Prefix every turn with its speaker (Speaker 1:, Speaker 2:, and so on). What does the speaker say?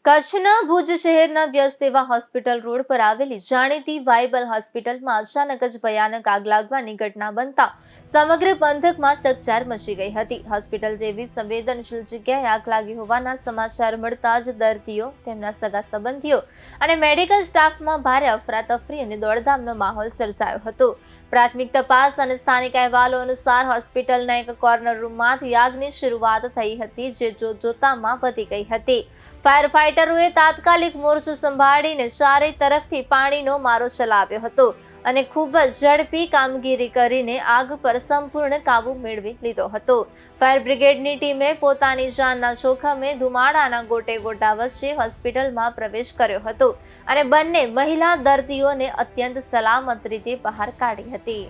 Speaker 1: કચ્છના ભુજ શહેરના વ્યસ્ત એવા હોસ્પિટલ રોડ પર આવેલી જાણીતી વાઇબલ હોસ્પિટલમાં અચાનક જ ભયાનક આગ લાગવાની ઘટના બનતા સમગ્ર પંથકમાં ચકચાર મચી ગઈ હતી. હોસ્પિટલ જેવી સંવેદનશીલ જગ્યાએ આગ લાગી હોવાના સમાચાર મળતા જ દર્દીઓ, તેમના સગા સંબંધીઓ અને મેડિકલ સ્ટાફમાં ભારે અફરાતફરી અને દોડધામનો માહોલ સર્જાયો હતો. પ્રાથમિક તપાસ અને સ્થાનિક અહેવાલો અનુસાર હોસ્પિટલના એક કોર્નર રૂમમાંથી આગની શરૂઆત થઈ હતી, જે જોતજોતામાં વધી ગઈ હતી. ફાયર ફાઇટરોએ તાત્કાલિક મોરચો સંભાળીને ચારે તરફથી પાણીનો મારો ચલાવ્યો હતો અને ખૂબ જ ઝડપી કામગીરી કરીને આગ પર સંપૂર્ણ કાબુ મેળવી લીધો હતો. ફાયર બ્રિગેડની ટીમે પોતાની જાનના જોખમે ધુમાડાના ગોટે ગોટા વચ્ચે હોસ્પિટલમાં પ્રવેશ કર્યો હતો અને બંને મહિલા દર્દીઓને અત્યંત સલામત રીતે બહાર કાઢી હતી.